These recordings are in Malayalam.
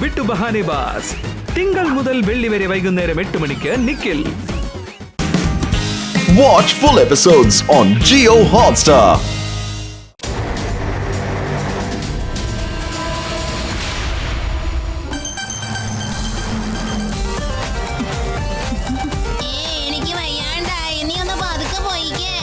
വിട്ടു ബഹാനെ ബാസ്. തിങ്കൾ മുതൽ വെള്ളി വരെ വൈകുന്നേരം 8 മണിക്ക് Nikhil. Watch full episodes on Jio Hotstar. എനിക്ക് വയ്യാണ്ടായി, നീ ഒന്ന് പതുക്കെ പോയിക്കേ.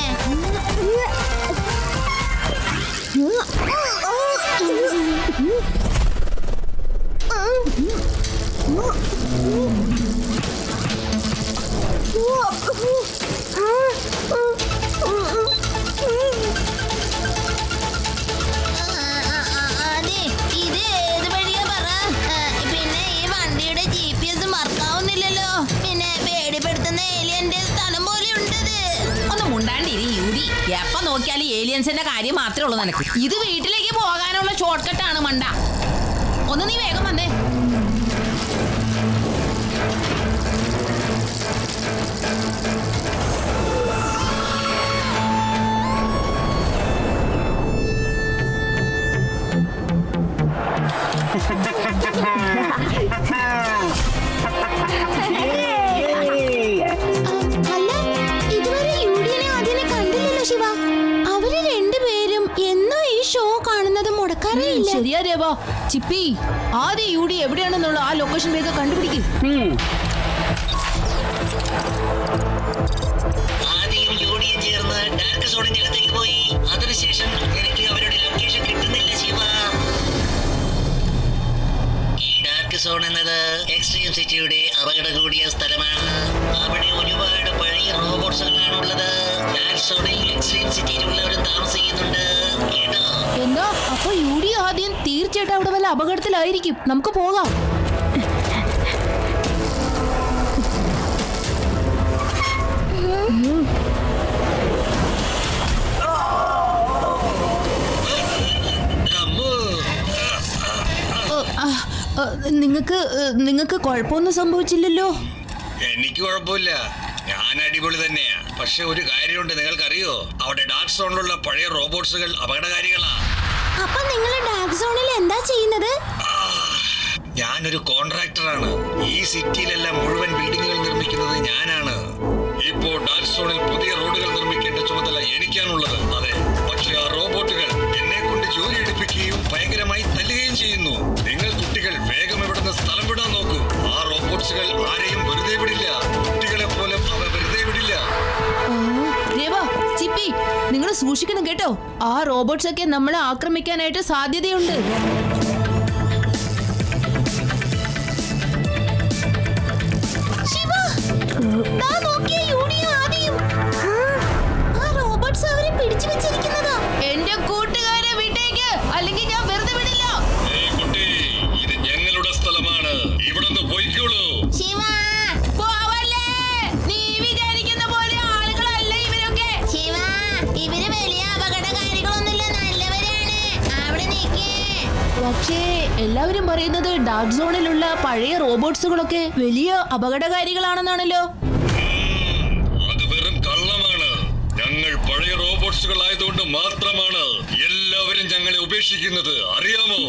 അതെ, ഇത് ഏത് വഴിയാ പറ. പിന്നെ ഈ വണ്ടിയുടെ GPS മറക്കാവുന്നില്ലല്ലോ. പിന്നെ പേടിപ്പെടുത്തുന്ന ഏലിയന്റെ സ്ഥലം പോലെ ഉണ്ടത്. ഒന്ന് മുണ്ടാണ്ടിരി യൂതി. എപ്പ നോക്കിയാലും ഏലിയൻസിന്റെ കാര്യം മാത്രമേ ഉള്ളൂ നിനക്ക്. ഇത് വീട്ടിലേക്ക് പോകാനുള്ള ഷോർട്ട് കട്ടാണ് മണ്ട. ഒന്ന് നീ വേഗം വന്നേ. അല്ല, ഇതുവരെ യൂഡിയനെ ആദ്യം കണ്ടില്ലല്ലോ ശിവ. അവര് രണ്ടുപേരും എന്നോ ഈ ഷോ കാണുന്നത് മുടക്കാറേ ഇല്ല. ശരിയാ രേവാ. ചിപ്പി, ആദ്യം യൂഡി എവിടെയാണെന്നുള്ള ആ ലൊക്കേഷൻ വേഗം കണ്ടുപിടിക്കും. ആദ്യം യൂണിയൻ ചേർന്ന് ഡാർക്ക് സോണിന്റെ അകത്തേക്ക് പോയി. അതിനുശേഷം എനിക്ക് അവരുടെ ലൊക്കേഷൻ കിട്ടുന്നില്ല ശിവ. ഈ ഡാർക്ക് സോൺ എന്നത് എക്സ്ട്രീം സിറ്റിയുടെ അപകട കൂടിയ സ്ഥലമാണ്. അവിടെ ഒരുപാട് പഴയ റോബോട്ട്സുകളാണ് ഉള്ളത്. ഡാർക്ക് സോണിൽ എക്സ്ട്രീം സിറ്റിയിലുള്ളവരും താമസിക്കുന്നുണ്ട് കേട്ടോ. എന്നാ അപ്പൊ യൂഡി ആദ്യം തീർച്ചയായിട്ടും അവിടെ വല്ല അപകടത്തിലായിരിക്കും. നമുക്ക് പോകാം. അമ്മോ. നിങ്ങൾക്ക് കുഴപ്പമൊന്നും സംഭവിച്ചില്ലല്ലോ? എനിക്ക് കുഴപ്പമില്ല, ഞാൻ അടിപൊളി തന്നെയാ. പക്ഷെ ഒരു കാര്യമുണ്ട്, നിങ്ങൾക്കറിയോ? അവിടെ ഡാർക്ക് സോണിലുള്ള പഴയ റോബോട്ട്സുകൾ അപകടകാരികളാ. അപ്പൊ നിങ്ങൾ ഡാർക്ക് സോണിൽ എന്താ ചെയ്യുന്നത്? ഞാനൊരു കോൺട്രാക്ടറാണ്. ഈ സിറ്റിയിലെല്ലാം മുഴുവൻ ബിൽഡിങ്ങുകൾ നിർമ്മിക്കുന്നത് ഞാനാണ്. ഇപ്പോ ഡാർക്ക് സോണിൽ പുതിയ റോഡുകൾ നിർമ്മിക്കേണ്ട ചുമതല എനിക്കാണുള്ളത്. അതെ, പക്ഷെ ആ റോബോട്ടുകൾ എന്നെ കൊണ്ട് ജോലി എടുപ്പിക്കുകയും ഭയങ്കരമായി തല്ലുകയും ചെയ്യുന്നു. നിങ്ങൾ കുട്ടികൾ വേഗം ഇവിടുന്ന് സ്ഥലം വിടാൻ നോക്കൂ. ആ റോബോട്ട്സുകൾ ആരെയും വെറുതെ വിടില്ല. കുട്ടികളെ പോലും അവ വെറുതെ വിടില്ല. രേവാ, ചിപ്പി, നിങ്ങൾ സൂക്ഷിക്കണം കേട്ടോ. ആ റോബോട്ട്സ് ഒക്കെ നമ്മളെ ആക്രമിക്കാനായിട്ട് സാധ്യതയുണ്ട്. ശിവ, ദാ നോക്കിയേ, യൂഡിയും ആദിയും. ആ റോബോട്ട്സ് അവരെ പിടിച്ചു വെച്ചിരിക്കുന്നതാ. എന്റെ കൂട്ടുകാരെ വിട്ടേക്ക്, അല്ലെങ്കിൽ ഞാൻ വെറുതെ വിടില്ല. ഏയ് കുട്ടി, ഇത് ഞങ്ങളുടെ സ്ഥലമാണ്. ഇവിടുന്ന് പോയിക്കോളൂ. ശിവ, പോവല്ലേ. നീ വിചാരിക്കുന്ന പോലെ ആളുകളല്ല ഇവരൊക്കെ. ശിവ, ഇവര് വലിയ അപകടകാരികളൊന്നുമില്ല, നല്ലവരാണ്. അവിടെ നിൽക്കേ. പക്ഷേ എല്ലാവരും പറയുന്നത് ഡാർക്ക് സോണിലുള്ള പഴയ റോബോട്ട്സുകളൊക്കെ വലിയ അപകടകാരികളാണെന്നാണല്ലോ. അത് വെറും കള്ളമാണ്. ഞങ്ങൾ പഴയ റോബോട്ട്സുകൾ ആയതുകൊണ്ട് മാത്രമാണ് എല്ലാവരും ഞങ്ങളെ ഉപേക്ഷിക്കുന്നത്, അറിയാമോ?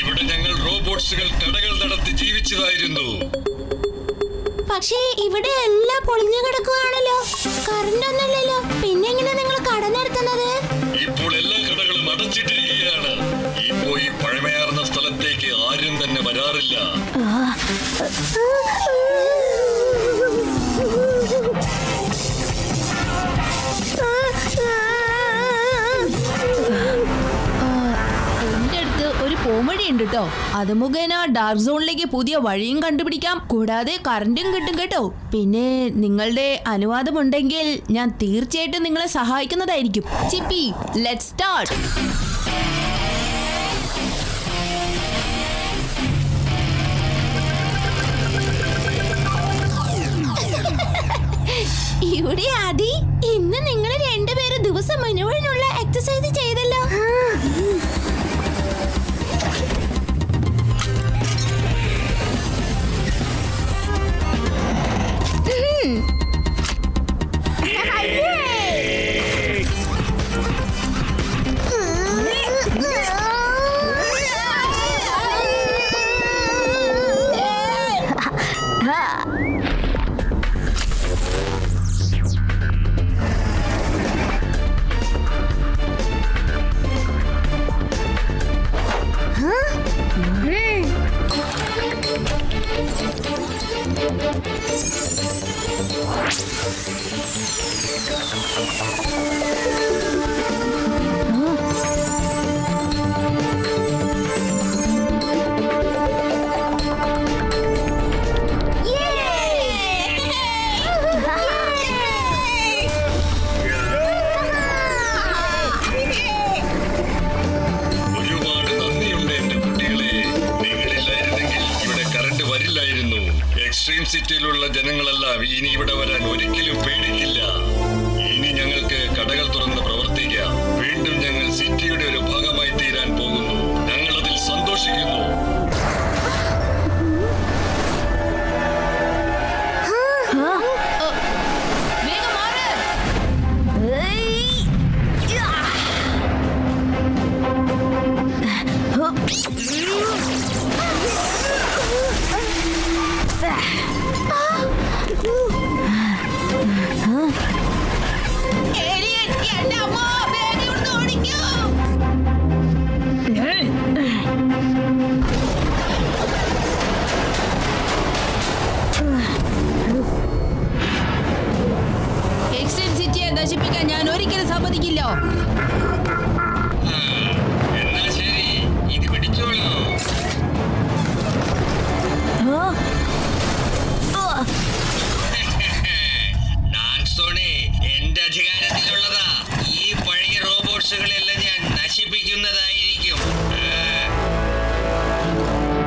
ഇവിടെ ഞങ്ങൾ റോബോട്ട്സുകൾ കടകൾ നടത്തി ജീവിച്ചതായിരുന്നു. പക്ഷേ ഇവിടെ എല്ലാം പൊളിഞ്ഞു കിടക്കുകയാണല്ലോ. കറണ്ട് ഒന്നുമില്ലല്ലോ. പിന്നെ എങ്ങനെ നിങ്ങൾ കട നടത്തുന്നത്? ഇപ്പോൾ എല്ലാ കടകളും അടച്ചിട്ടിരിക്കുകയാണ്. ഇപ്പോ ഈ പഴമയാർന്ന സ്ഥലത്തേക്ക് ആരും തന്നെ വരാറില്ല. എന്റെ അടുത്ത് ഒരു പോംവഴി ഉണ്ട് കേട്ടോ. അത് മുഖേന ഡാർക്ക് സോണിലേക്ക് പുതിയ വഴിയും കണ്ടുപിടിക്കാം, കൂടാതെ കറണ്ടും കിട്ടും കേട്ടോ. പിന്നെ നിങ്ങളുടെ അനുവാദമുണ്ടെങ്കിൽ ഞാൻ തീർച്ചയായിട്ടും നിങ്ങളെ സഹായിക്കുന്നതായിരിക്കും. ചിപ്പി, ലെറ്റ്സ് സ്റ്റാർട്ട്. ഇവിടെ ആദി, ഇന്ന് നിങ്ങൾ രണ്ടുപേരും ദിവസം മുഴുവനുള്ള എക്സസൈസ് ചെയ്തല്ലോ. എക്സ്ട്രീം സിറ്റിയിലുള്ള ജനങ്ങളെല്ലാം ഇനി ഇവിടെ വരാൻ ഒരിക്കലും പേടിക്കില്ല. ഇനി ഞങ്ങൾക്ക് കടകൾ തുറന്ന് പ്രവർത്തിക്കാം. വീണ്ടും ഞങ്ങൾ സിറ്റിയുടെ ഒരു ഭാഗമായി തീരാൻ പോകുന്നു. ഞങ്ങൾ അതിൽ സന്തോഷിക്കുന്നു. വേഗം മാറ്. ഏലിയൻ, എന്റെ അമ്മ, വേഗം ഇവിടുന്ന് ഓടിക്കൂ. എക്സ്ട്രീം സിറ്റിയെ നശിപ്പിക്കാൻ ഞാൻ ഒരിക്കലും സമ്മതിക്കില്ല. എന്നാ ശരി, ഇത് പിടിച്ചോളൂ. ഡാർക്സോണെ എന്റെ അധികാരത്തിലുള്ളതാ. ഈ പഴയ റോബോട്ട്സുകളെല്ലാം ഞാൻ നശിപ്പിക്കുന്നതായിരിക്കും.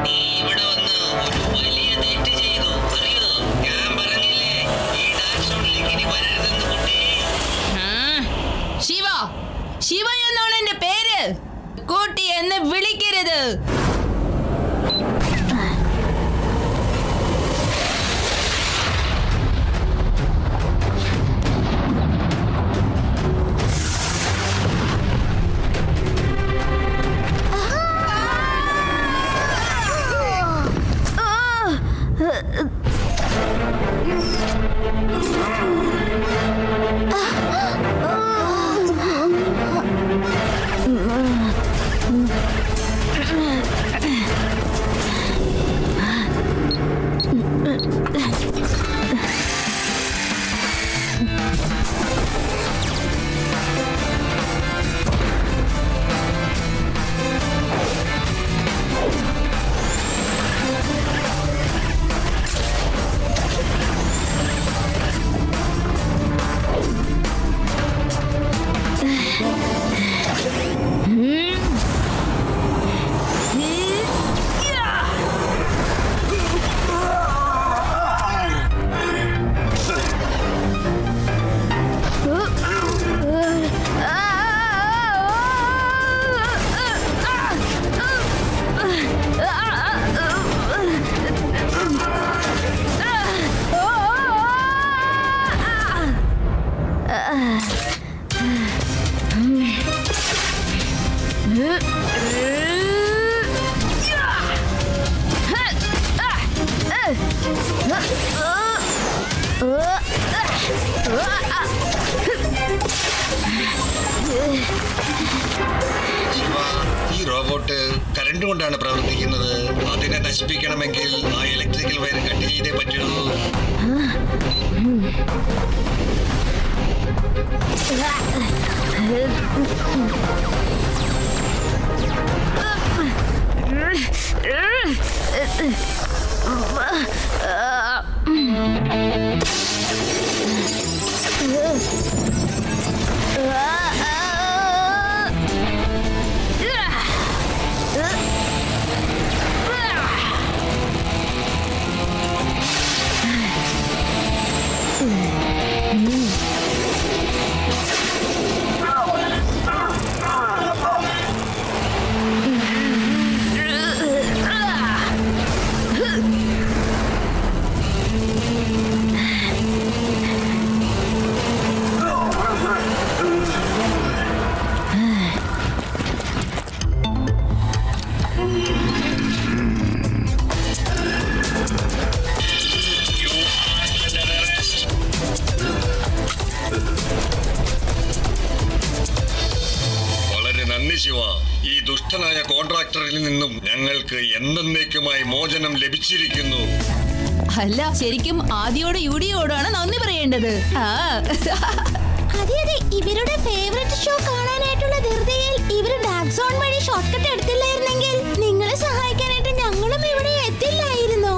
നീ ഇവിടെ വന്ന് ഒരു വലിയ തെറ്റ് ചെയ്തു, അറിയോ? ഞാൻ പറഞ്ഞില്ലേ ഈ ഡാർക്സോണിലേക്ക് ഇനി വരരുതെന്ന് കുട്ടി. ശിവ, ശിവ എന്നാണ് എന്റെ പേര്. കൂട്ടി എന്ന് വിളിക്കരുത്. ഈ റോബോട്ട് കറണ്ട് കൊണ്ടാണ് പ്രവർത്തിക്കുന്നത്. അതിനെ നശിപ്പിക്കണമെങ്കിൽ ആ ഇലക്ട്രിക്കൽ വയർ കട്ട് ചെയ്തേ പറ്റുള്ളൂ. ശിവ, ഈ ദുഷ്ടനായ കോൺട്രാക്ടറിൽ നിന്നും ഞങ്ങൾക്ക് എന്നേക്കുമായി മോചനം ലഭിച്ചിരിക്കുന്നു. അല്ല, ശരിക്കും ആദിയോട് യുഡിയോടാണ് നന്ദി പറയേണ്ടത്. അതെ അതെ, ഇവരുടെ ഫേവറേറ്റ് ഷോ കാണാനായിട്ടുള്ള ധൃതിയിൽ ഇവർ ഡാർക്ക് സോൺ വഴി ഷോർട്ട് കട്ട് എടുത്തില്ലായിരുന്നെങ്കിൽ നിങ്ങളെ സഹായിക്കാനായിട്ട് ഞങ്ങളും ഇവിടെ എത്തില്ലായിരുന്നു.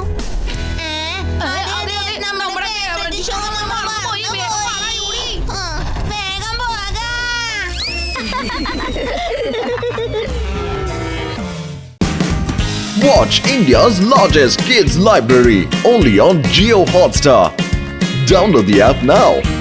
വേഗം പോകാം. Watch India's largest kids library only on Jio Hotstar. Download the app now.